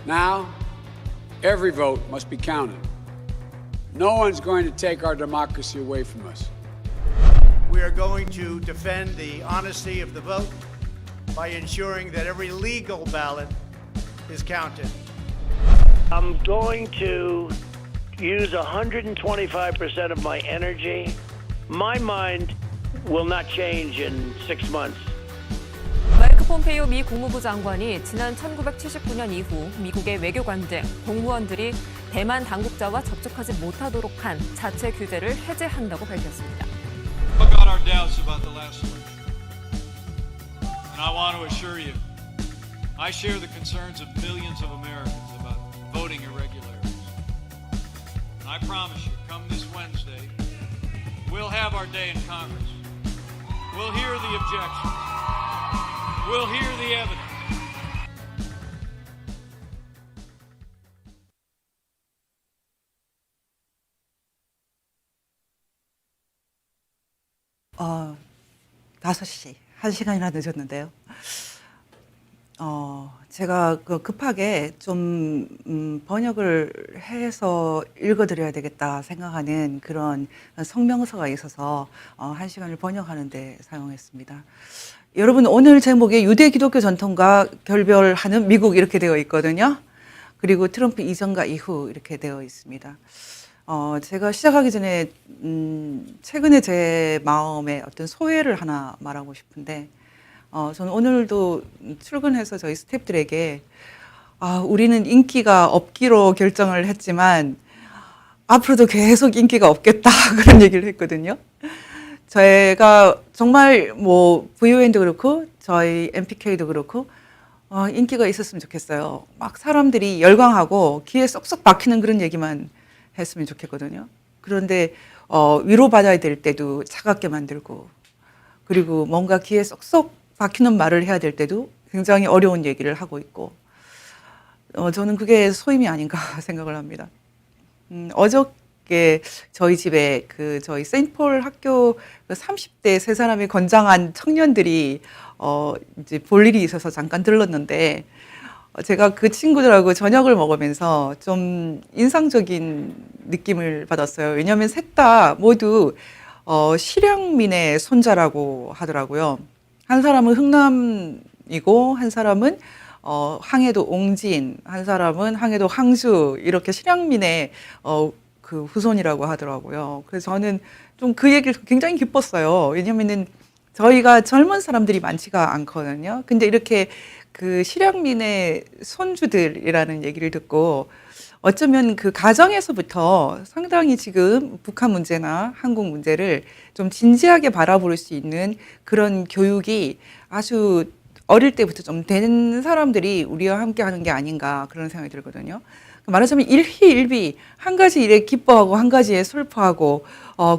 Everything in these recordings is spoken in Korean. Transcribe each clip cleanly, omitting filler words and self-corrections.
Now, every vote must be counted. No one's going to take our democracy away from us. We are going to defend the honesty of the vote by ensuring that every legal ballot is counted. I'm going to use 125% of my energy. My mind will not change in 6 months. 마이크 폼페이오 미 국무부 장관이 지난 1979년 이후 미국의 외교관 등 공무원들이 대만 당국자와 접촉하지 못하도록 한 자체 규제를 해제한다고 밝혔습니다. We got our doubts about the last election. And I want to assure you, I share the concerns of millions of Americans about voting irregularities. And I promise you, come this Wednesday, we'll have our day in Congress. We'll hear the objections. We'll hear the evidence. 어, 5시, 1시간이나 늦었는데요. 제가 급하게 좀 번역을 해서 읽어드려야 되겠다 생각하는 그런 성명서가 있어서 1시간을 번역하는 데 사용했습니다. 여러분, 오늘 제목에 유대 기독교 전통과 결별하는 미국 이렇게 되어 있거든요. 그리고 트럼프 이전과 이후 이렇게 되어 있습니다. 제가 시작하기 전에 최근에 제 마음에 어떤 소회를 하나 말하고 싶은데, 저는 오늘도 출근해서 저희 스태프들에게 우리는 인기가 없기로 결정을 했지만 앞으로도 계속 인기가 없겠다 그런 얘기를 했거든요. 제가 정말 뭐 VON도 그렇고 저희 MPK도 그렇고 인기가 있었으면 좋겠어요. 막 사람들이 열광하고 귀에 쏙쏙 박히는 그런 얘기만 했으면 좋겠거든요. 그런데 위로받아야 될 때도 차갑게 만들고, 그리고 뭔가 귀에 쏙쏙 박히는 말을 해야 될 때도 굉장히 어려운 얘기를 하고 있고, 저는 그게 소임이 아닌가 생각을 합니다. 어저께 저희 집에 저희 세인트폴 학교 30대 세 사람의 건장한 청년들이 이제 볼 일이 있어서 잠깐 들렀는데, 제가 그 친구들하고 저녁을 먹으면서 좀 인상적인 느낌을 받았어요. 왜냐하면 셋 다 모두 실향민의 손자라고 하더라고요. 한 사람은 흥남이고, 한 사람은 항해도 옹진, 한 사람은 항해도 항주, 이렇게 실향민의 그 후손이라고 하더라고요. 그래서 저는 좀 그 얘기를 굉장히 기뻤어요. 왜냐면은 저희가 젊은 사람들이 많지가 않거든요. 근데 이렇게 그 실향민의 손주들이라는 얘기를 듣고, 어쩌면 그 가정에서부터 상당히 지금 북한 문제나 한국 문제를 좀 진지하게 바라볼 수 있는 그런 교육이 아주 어릴 때부터 좀 된 사람들이 우리와 함께 하는 게 아닌가 그런 생각이 들거든요. 말하자면 일희일비 한 가지 일에 기뻐하고 한 가지에 슬퍼하고,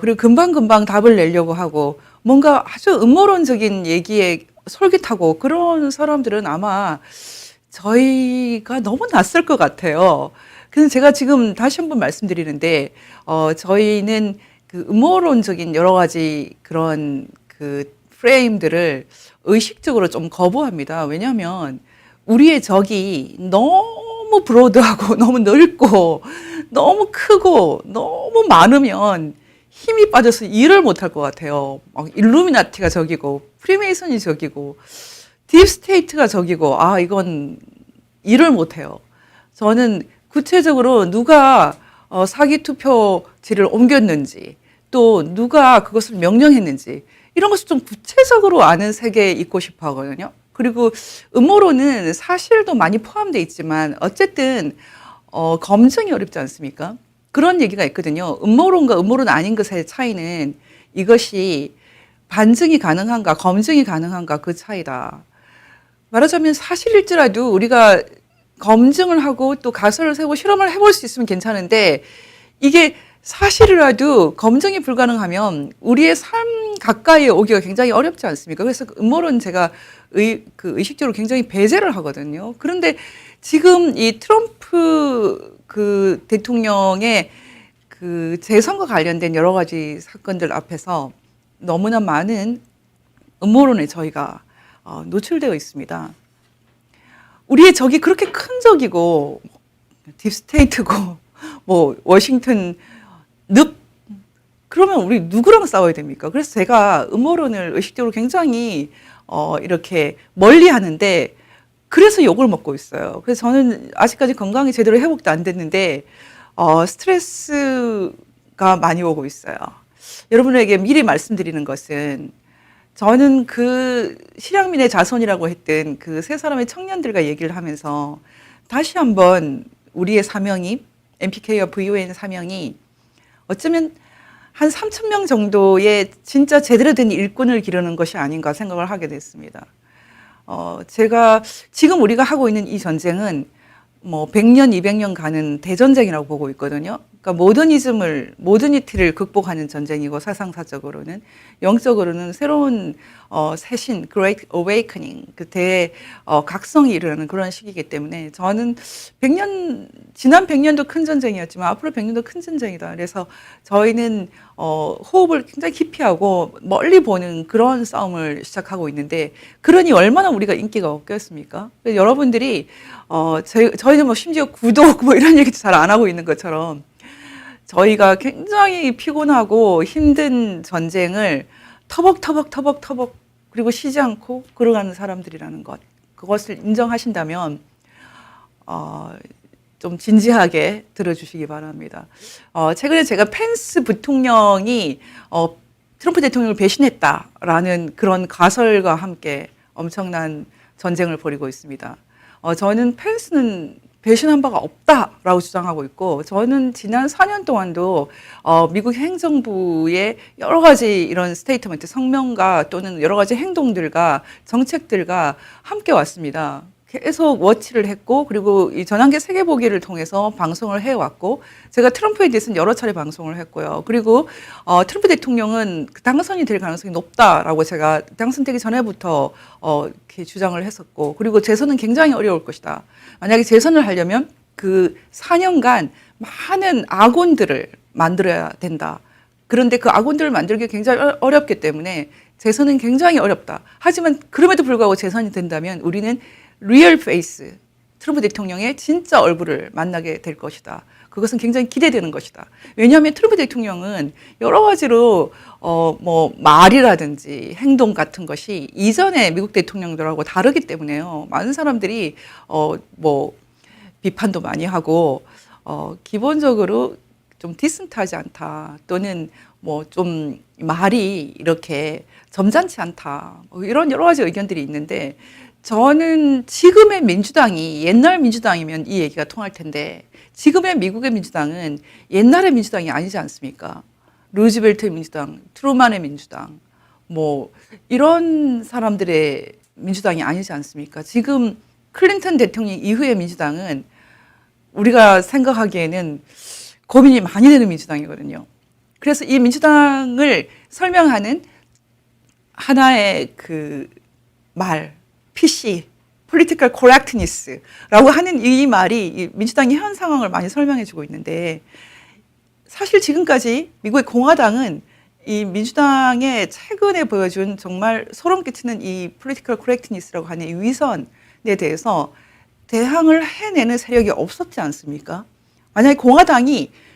그리고 금방금방 답을 내려고 하고, 뭔가 아주 음모론적인 얘기에 솔깃하고, 그런 사람들은 아마 저희가 너무 낯설 것 같아요. 그래서 제가 지금 다시 한번 말씀드리는데, 저희는 그 음모론적인 여러 가지 그런 그 프레임들을 의식적으로 좀 거부합니다. 왜냐하면 우리의 적이 너무 브로드하고 너무 넓고 너무 크고 너무 많으면 힘이 빠져서 일을 못할 것 같아요. 막 일루미나티가 적이고 프리메이슨이 적이고 딥스테이트가 적이고, 이건 일을 못해요. 저는 구체적으로 누가 사기 투표지를 옮겼는지, 또 누가 그것을 명령했는지, 이런 것을 좀 구체적으로 아는 세계에 있고 싶어 하거든요. 그리고 음모론은 사실도 많이 포함되어 있지만 어쨌든 검증이 어렵지 않습니까? 그런 얘기가 있거든요. 음모론과 음모론 아닌 것의 차이는 이것이 반증이 가능한가 검증이 가능한가 그 차이다. 말하자면 사실일지라도 우리가 검증을 하고 또 가설을 세우고 실험을 해볼 수 있으면 괜찮은데, 이게 사실이라도 검증이 불가능하면 우리의 삶 가까이에 오기가 굉장히 어렵지 않습니까? 그래서 음모론 제가 의식적으로 굉장히 배제를 하거든요. 그런데 지금 이 트럼프 그 대통령의 그 재선과 관련된 여러 가지 사건들 앞에서 너무나 많은 음모론에 저희가 노출되어 있습니다. 우리의 적이 그렇게 큰 적이고 딥스테이트고 뭐 워싱턴 늪 그러면 우리 누구랑 싸워야 됩니까? 그래서 제가 음모론을 의식적으로 굉장히 이렇게 멀리 하는데 그래서 욕을 먹고 있어요. 그래서 저는 아직까지 건강이 제대로 회복도 안 됐는데 스트레스가 많이 오고 있어요. 여러분에게 미리 말씀드리는 것은 저는 그 실향민의 자손이라고 했던 그 세 사람의 청년들과 얘기를 하면서 다시 한번 우리의 사명이 MPK와 VOA의 사명이 어쩌면 한 3,000명 정도의 진짜 제대로 된 일꾼을 기르는 것이 아닌가 생각을 하게 됐습니다. 제가 지금 우리가 하고 있는 이 전쟁은 뭐 100년, 200년 가는 대전쟁이라고 보고 있거든요. 그러니까 모더니티를 극복하는 전쟁이고 사상사적으로는 영적으로는 새로운 새신, Great Awakening, 그 각성이 일어나는 그런 시기이기 때문에 저는 지난 100년도 큰 전쟁이었지만 앞으로 100년도 큰 전쟁이다. 그래서 저희는 호흡을 굉장히 깊이 하고 멀리 보는 그런 싸움을 시작하고 있는데 그러니 얼마나 우리가 인기가 없겠습니까? 여러분들이 저희는 뭐 심지어 구독 뭐 이런 얘기도 잘 안 하고 있는 것처럼 저희가 굉장히 피곤하고 힘든 전쟁을 터벅 그리고 쉬지 않고 걸어가는 사람들이라는 것 그것을 인정하신다면 좀 진지하게 들어주시기 바랍니다. 최근에 제가 펜스 부통령이 트럼프 대통령을 배신했다라는 그런 가설과 함께 엄청난 전쟁을 벌이고 있습니다. 저는 펜스는 배신한 바가 없다라고 주장하고 있고 저는 지난 4년 동안도 미국 행정부의 여러 가지 이런 스테이트먼트 성명과 또는 여러 가지 행동들과 정책들과 함께 왔습니다. 계속 워치를 했고 그리고 이 전환계 세계보기를 통해서 방송을 해왔고 제가 트럼프에 대해서는 여러 차례 방송을 했고요. 그리고 트럼프 대통령은 당선이 될 가능성이 높다라고 제가 당선되기 전에부터 이렇게 주장을 했었고 그리고 재선은 굉장히 어려울 것이다. 만약에 재선을 하려면 그 4년간 많은 악원들을 만들어야 된다. 그런데 그 악원들을 만들기 굉장히 어렵기 때문에 재선은 굉장히 어렵다. 하지만 그럼에도 불구하고 재선이 된다면 우리는 리얼 페이스, 트럼프 대통령의 진짜 얼굴을 만나게 될 것이다. 그것은 굉장히 기대되는 것이다. 왜냐하면 트럼프 대통령은 여러 가지로 뭐 말이라든지 행동 같은 것이 이전에 미국 대통령들하고 다르기 때문에요. 많은 사람들이 뭐 비판도 많이 하고 기본적으로 좀 디센트하지 않다. 또는 뭐 좀 말이 이렇게 점잖지 않다. 이런 여러 가지 의견들이 있는데 저는 지금의 민주당이 옛날 민주당이면 이 얘기가 통할 텐데 지금의 미국의 민주당은 옛날의 민주당이 아니지 않습니까? 루즈벨트의 민주당, 트루만의 민주당, 뭐 이런 사람들의 민주당이 아니지 않습니까? 지금 클린턴 대통령 이후의 민주당은 우리가 생각하기에는 고민이 많이 되는 민주당이거든요. 그래서 이 민주당을 설명하는 하나의 그 말, PC, Political Correctness라고 하는 이 말이 이 민주당의 현 상황을 많이 설명해주고 있는데 사실 지금까지 미국의 공화당은 이 민주당의 최근에 보여준 정말 소름 끼치는 이 Political Correctness라고 하는 이 위선에 대해서 대항을 해내는 세력이 없었지 않습니까? 만약에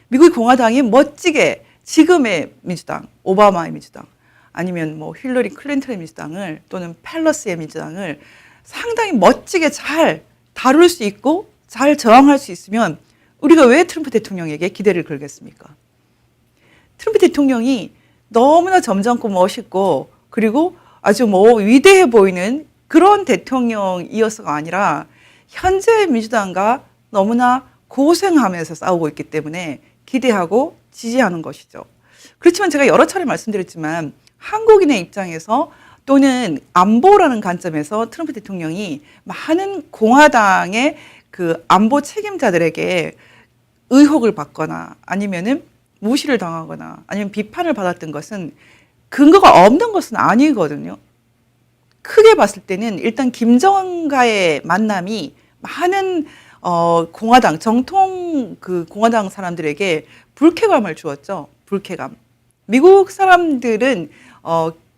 미국의 공화당이 멋지게 지금의 민주당, 오바마의 민주당, 아니면 뭐 힐러리 클린턴의 민주당을 또는 펠러스의 민주당을 상당히 멋지게 잘 다룰 수 있고 잘 저항할 수 있으면 우리가 왜 트럼프 대통령에게 기대를 걸겠습니까? 트럼프 대통령이 너무나 점잖고 멋있고 그리고 아주 뭐 위대해 보이는 그런 대통령이어서가 아니라 현재 민주당과 너무나 고생하면서 싸우고 있기 때문에 기대하고 지지하는 것이죠. 그렇지만 제가 여러 차례 말씀드렸지만 한국인의 입장에서 또는 안보라는 관점에서 트럼프 대통령이 많은 공화당의 그 안보 책임자들에게 의혹을 받거나 아니면은 무시를 당하거나 아니면 비판을 받았던 것은 근거가 없는 것은 아니거든요. 크게 봤을 때는 일단 김정은과의 만남이 많은 공화당 정통 그 공화당 사람들에게 불쾌감을 주었죠. 불쾌감. 미국 사람들은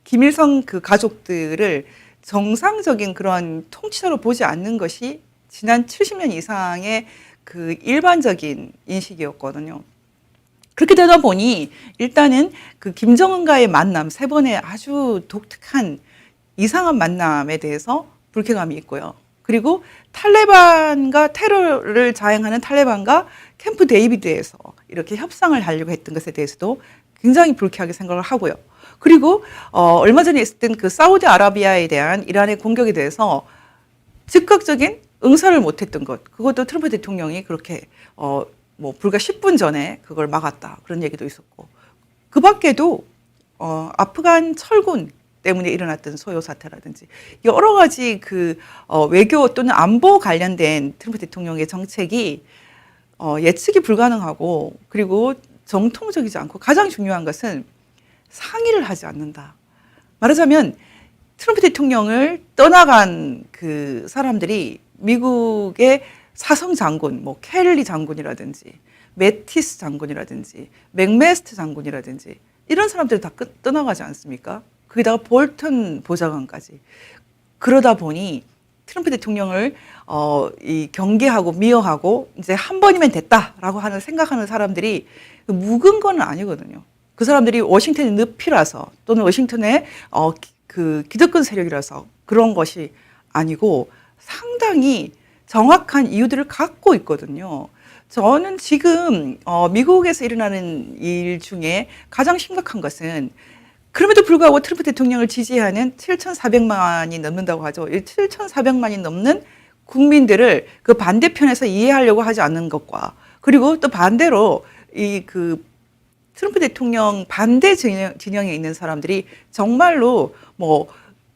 김일성 그 가족들을 정상적인 그런 통치자로 보지 않는 것이 지난 70년 이상의 그 일반적인 인식이었거든요. 그렇게 되다 보니 일단은 그 김정은과의 만남, 세 번의 아주 독특한 이상한 만남에 대해서 불쾌감이 있고요. 그리고 탈레반과 테러를 자행하는 탈레반과 캠프 데이비드에서 이렇게 협상을 하려고 했던 것에 대해서도 굉장히 불쾌하게 생각을 하고요. 그리고 얼마 전에 있었던 그 사우디아라비아에 대한 이란의 공격에 대해서 즉각적인 응사를 못했던 것, 그것도 트럼프 대통령이 그렇게 뭐 불과 10분 전에 그걸 막았다 그런 얘기도 있었고, 그 밖에도 아프간 철군 때문에 일어났던 소요 사태라든지 여러 가지 그 외교 또는 안보 관련된 트럼프 대통령의 정책이 예측이 불가능하고, 그리고 정통적이지 않고, 가장 중요한 것은 상의를 하지 않는다. 말하자면 트럼프 대통령을 떠나간 그 사람들이 미국의 사성 장군, 뭐 켈리 장군이라든지 매티스 장군이라든지 맥메스트 장군이라든지 이런 사람들이 다 떠나가지 않습니까? 거기다가 볼턴 보좌관까지. 그러다 보니 트럼프 대통령을 이 경계하고 미워하고 이제 한 번이면 됐다라고 하는 생각하는 사람들이 묵은 건 아니거든요. 그 사람들이 워싱턴의 늪이라서 또는 워싱턴의 그 기득권 세력이라서 그런 것이 아니고 상당히 정확한 이유들을 갖고 있거든요. 저는 지금 미국에서 일어나는 일 중에 가장 심각한 것은, 그럼에도 불구하고 트럼프 대통령을 지지하는 7,400만이 넘는다고 하죠. 7,400만이 넘는 국민들을 그 반대편에서 이해하려고 하지 않는 것과, 그리고 또 반대로 이 그 트럼프 대통령 반대 진영에 있는 사람들이 정말로 뭐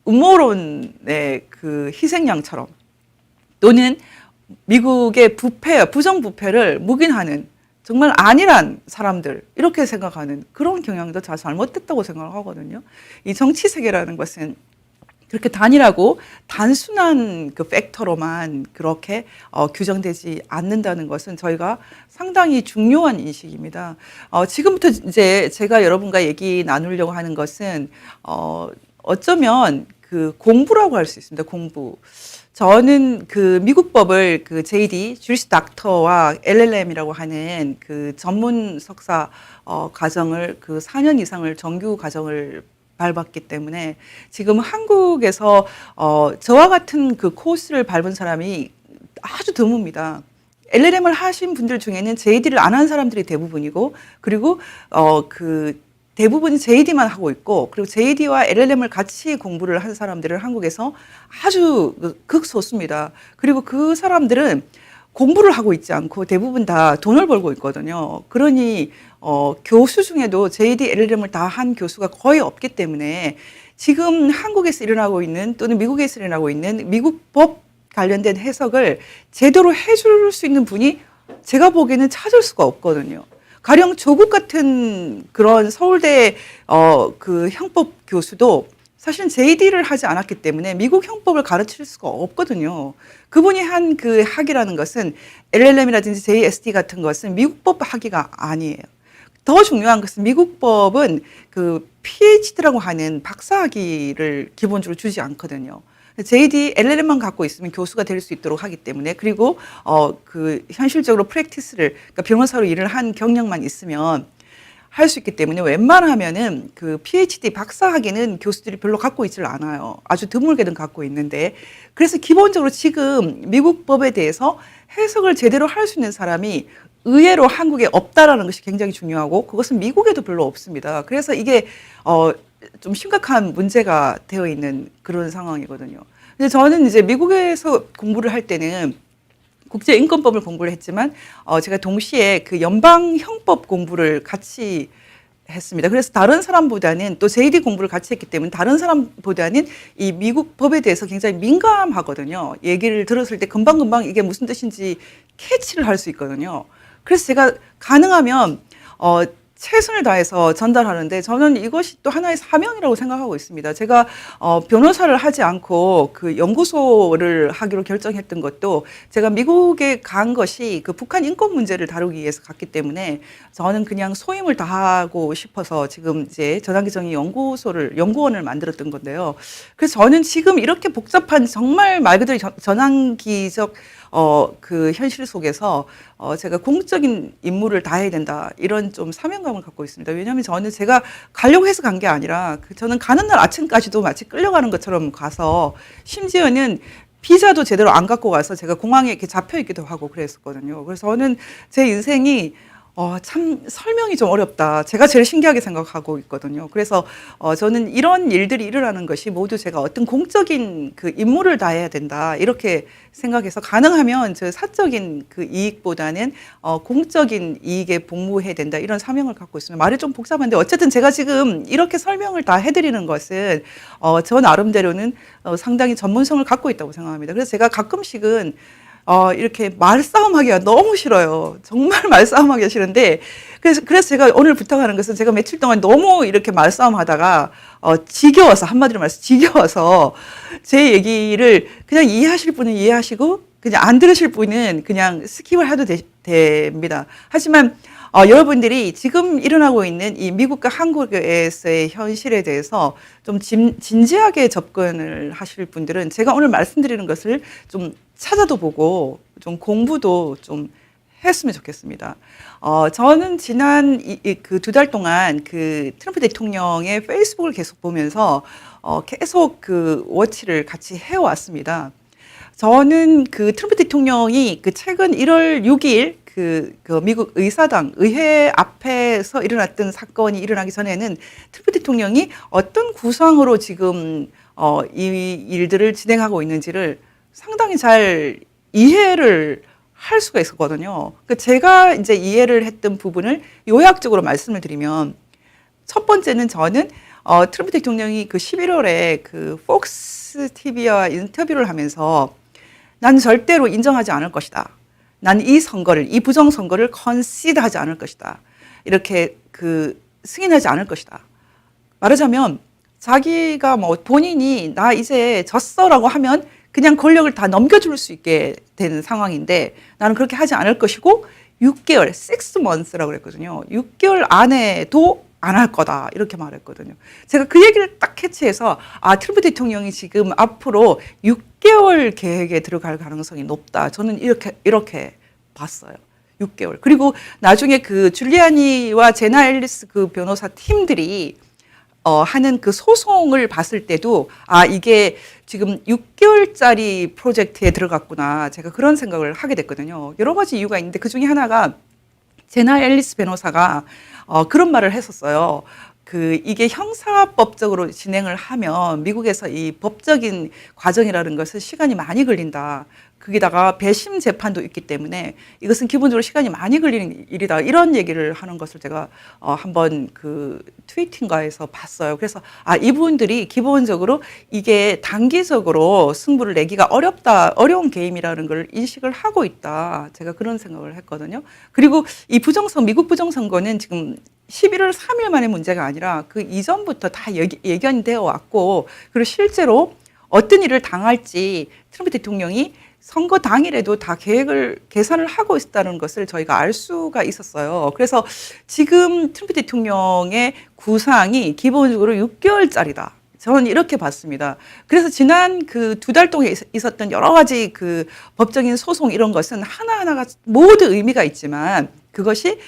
음모론의 그 희생양처럼, 또는 미국의 부정부패를 묵인하는 정말 안일한 사람들, 이렇게 생각하는 그런 경향도 다 잘못됐다고 생각을 하거든요. 이 정치 세계라는 것은 그렇게 단일하고 단순한 그 팩터로만 그렇게 규정되지 않는다는 것은 저희가 상당히 중요한 인식입니다. 지금부터 이제 제가 여러분과 얘기 나누려고 하는 것은 어쩌면 그 공부라고 할 수 있습니다. 공부. 저는 그 미국 법을 그 JD 주리스 닥터와 LLM이라고 하는 그 전문 석사 과정을 그 4년 이상을 정규 과정을 밟았기 때문에 지금 한국에서 저와 같은 그 코스를 밟은 사람이 아주 드뭅니다. LLM을 하신 분들 중에는 JD를 안 한 사람들이 대부분이고, 그리고 그 대부분이 JD만 하고 있고, 그리고 JD와 LLM을 같이 공부를 한 사람들은 한국에서 아주 극소수입니다. 그리고 그 사람들은 공부를 하고 있지 않고 대부분 다 돈을 벌고 있거든요. 그러니 교수 중에도 JD, LLM을 다 한 교수가 거의 없기 때문에 지금 한국에서 일어나고 있는, 또는 미국에서 일어나고 있는 미국 법 관련된 해석을 제대로 해줄 수 있는 분이 제가 보기에는 찾을 수가 없거든요. 가령 조국 같은 그런 서울대 그 형법 교수도 사실은 JD를 하지 않았기 때문에 미국 형법을 가르칠 수가 없거든요. 그분이 한 그 학위라는 것은 LLM이라든지 JSD 같은 것은 미국 법 학위가 아니에요. 더 중요한 것은 미국 법은 그 PhD라고 하는 박사 학위를 기본적으로 주지 않거든요. JD, LLM만 갖고 있으면 교수가 될 수 있도록 하기 때문에, 그리고 그 현실적으로 프랙티스를, 그러니까 변호사로 일을 한 경력만 있으면 할 수 있기 때문에 웬만하면은 그 PhD 박사 학위는 교수들이 별로 갖고 있질 않아요. 아주 드물게는 갖고 있는데, 그래서 기본적으로 지금 미국 법에 대해서 해석을 제대로 할 수 있는 사람이 의외로 한국에 없다라는 것이 굉장히 중요하고, 그것은 미국에도 별로 없습니다. 그래서 이게 좀 심각한 문제가 되어 있는 그런 상황이거든요. 근데 저는 이제 미국에서 공부를 할 때는 국제인권법을 공부를 했지만 제가 동시에 그 연방형법 공부를 같이 했습니다. 그래서 다른 사람보다는, 또 JD 공부를 같이 했기 때문에 다른 사람보다는 이 미국 법에 대해서 굉장히 민감하거든요. 얘기를 들었을 때 금방금방 이게 무슨 뜻인지 캐치를 할 수 있거든요. 그래서 제가 가능하면 최선을 다해서 전달하는데, 저는 이것이 또 하나의 사명이라고 생각하고 있습니다. 제가 변호사를 하지 않고 그 연구소를 하기로 결정했던 것도, 제가 미국에 간 것이 그 북한 인권 문제를 다루기 위해서 갔기 때문에 저는 그냥 소임을 다하고 싶어서 지금 이제 전환기정의 연구원을 만들었던 건데요. 그래서 저는 지금 이렇게 복잡한, 정말 말 그대로 전환기적 그 현실 속에서 제가 공적인 임무를 다해야 된다 이런 좀 사명감을 갖고 있습니다. 왜냐하면 저는 제가 가려고 해서 간 게 아니라 저는 가는 날 아침까지도 마치 끌려가는 것처럼 가서 심지어는 비자도 제대로 안 갖고 가서 제가 공항에 이렇게 잡혀 있기도 하고 그랬었거든요. 그래서 저는 제 인생이 참 설명이 좀 어렵다. 제가 제일 신기하게 생각하고 있거든요. 그래서 저는 이런 일들이 일어나는 것이 모두 제가 어떤 공적인 그 임무를 다해야 된다. 이렇게 생각해서 가능하면 저 사적인 그 이익보다는 공적인 이익에 복무해야 된다. 이런 사명을 갖고 있습니다. 말이 좀 복잡한데 어쨌든 제가 지금 이렇게 설명을 다 해드리는 것은 저 나름대로는 상당히 전문성을 갖고 있다고 생각합니다. 그래서 제가 가끔씩은 이렇게 말싸움하기가 너무 싫어요. 정말 말싸움하기가 싫은데, 그래서 제가 오늘 부탁하는 것은 제가 며칠 동안 너무 이렇게 말싸움하다가, 지겨워서, 한마디로 말해서 지겨워서, 제 얘기를 그냥 이해하실 분은 이해하시고, 그냥 안 들으실 분은 그냥 스킵을 해도 됩니다. 하지만, 여러분들이 지금 일어나고 있는 이 미국과 한국에서의 현실에 대해서 좀 진지하게 접근을 하실 분들은 제가 오늘 말씀드리는 것을 좀 찾아도 보고 좀 공부도 좀 했으면 좋겠습니다. 저는 지난 그 2달 동안 그 트럼프 대통령의 페이스북을 계속 보면서 계속 그 워치를 같이 해왔습니다. 저는 그 트럼프 대통령이 그 최근 1월 6일 그 미국 의사당 의회 앞에서 일어났던 사건이 일어나기 전에는 트럼프 대통령이 어떤 구상으로 지금 이 일들을 진행하고 있는지를 상당히 잘 이해를 할 수가 있었거든요. 제가 이제 이해를 했던 부분을 요약적으로 말씀을 드리면 첫 번째는 저는 트럼프 대통령이 그 11월에 그 폭스 TV와 인터뷰를 하면서 난 절대로 인정하지 않을 것이다. 난 이 선거를, 이 부정 선거를 컨시드하지 않을 것이다. 이렇게 그 승인하지 않을 것이다. 말하자면 자기가 뭐 본인이 나 이제 졌어라고 하면 그냥 권력을 다 넘겨줄 수 있게 되는 상황인데 나는 그렇게 하지 않을 것이고 6개월, 6 months라고 그랬거든요. 6개월 안에도 안 할 거다 이렇게 말했거든요. 제가 그 얘기를 딱 캐치해서 트럼프 대통령이 지금 앞으로 6개월 계획에 들어갈 가능성이 높다. 저는 이렇게 봤어요. 6개월. 그리고 나중에 그 줄리아니와 제나 앨리스 그 변호사 팀들이 하는 그 소송을 봤을 때도 이게 지금 6개월짜리 프로젝트에 들어갔구나. 제가 그런 생각을 하게 됐거든요. 여러 가지 이유가 있는데 그 중에 하나가 제나 앨리스 변호사가 그런 말을 했었어요. 이게 형사법적으로 진행을 하면 미국에서 이 법적인 과정이라는 것은 시간이 많이 걸린다. 거기다가 배심 재판도 있기 때문에 이것은 기본적으로 시간이 많이 걸리는 일이다. 이런 얘기를 하는 것을 제가 한번 그 트위팅가에서 봤어요. 그래서 이분들이 기본적으로 이게 단기적으로 승부를 내기가 어려운 게임이라는 걸 인식을 하고 있다. 제가 그런 생각을 했거든요. 그리고 이 미국 부정선거는 지금 11월 3일 만의 문제가 아니라 그 이전부터 다 예견되어 왔고, 그리고 실제로 어떤 일을 당할지 트럼프 대통령이 선거 당일에도 다 계산을 하고 있었다는 것을 저희가 알 수가 있었어요. 그래서 지금 트럼프 대통령의 구상이 기본적으로 6개월짜리다. 저는 이렇게 봤습니다. 그래서 지난 그 2달 동안 있었던 여러 가지 그 법적인 소송 이런 것은 하나하나가 모두 의미가 있지만 그것이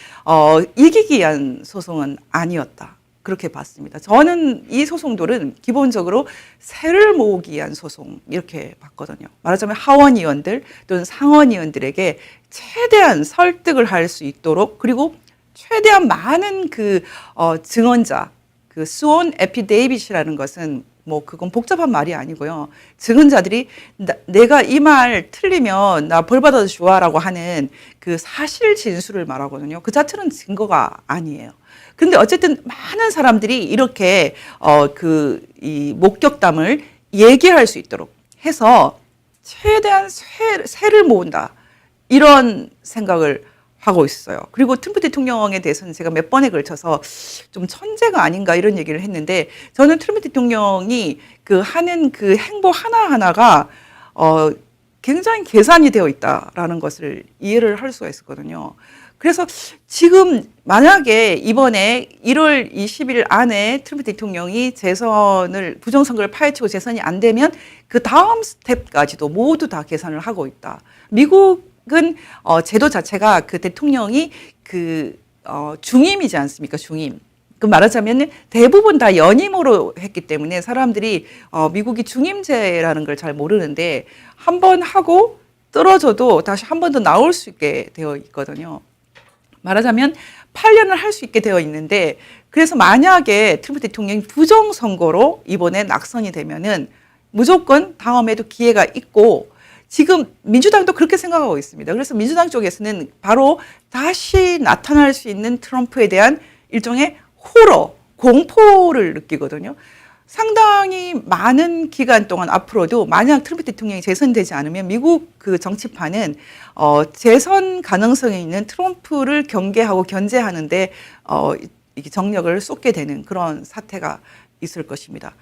이기기 위한 소송은 아니었다. 그렇게 봤습니다. 저는 이 소송들은 기본적으로 세를 모으기 위한 소송 이렇게 봤거든요. 말하자면 하원 의원들 또는 상원 의원들에게 최대한 설득을 할 수 있도록, 그리고 최대한 많은 그 증언자, 그 스원 에피데이빗이라는 것은 뭐 그건 복잡한 말이 아니고요. 증언자들이 내가 이 말 틀리면 나 벌 받아도 좋아라고 하는 그 사실 진술을 말하거든요. 그 자체는 증거가 아니에요. 근데 어쨌든 많은 사람들이 이렇게 이 목격담을 얘기할 수 있도록 해서 최대한 세를 모은다. 이런 생각을 하고 있어요. 그리고 트럼프 대통령에 대해서는 제가 몇 번에 걸쳐서 좀 천재가 아닌가 이런 얘기를 했는데, 저는 트럼프 대통령이 그 하는 그 행보 하나하나가 굉장히 계산이 되어 있다라는 것을 이해를 할 수가 있었거든요. 그래서 지금 만약에 이번에 1월 20일 안에 트럼프 대통령이 부정선거를 파헤치고 재선이 안 되면 그 다음 스텝까지도 모두 다 계산을 하고 있다. 미국은 제도 자체가 그 대통령이 중임이지 않습니까? 중임. 그 말하자면 대부분 다 연임으로 했기 때문에 사람들이 미국이 중임제라는 걸 잘 모르는데 한 번 하고 떨어져도 다시 한 번 더 나올 수 있게 되어 있거든요. 말하자면 8년을 할 수 있게 되어 있는데 그래서 만약에 트럼프 대통령이 부정선거로 이번에 낙선이 되면은 무조건 다음에도 기회가 있고 지금 민주당도 그렇게 생각하고 있습니다. 그래서 민주당 쪽에서는 바로 다시 나타날 수 있는 트럼프에 대한 일종의 호러, 공포를 느끼거든요. 상당히 많은 기간 동안 앞으로도 만약 트럼프 대통령이 재선되지 않으면 미국 그 정치판은 재선 가능성이 있는 트럼프를 경계하고 견제하는데 이게 정력을 쏟게 되는 그런 사태가 있을 것입니다.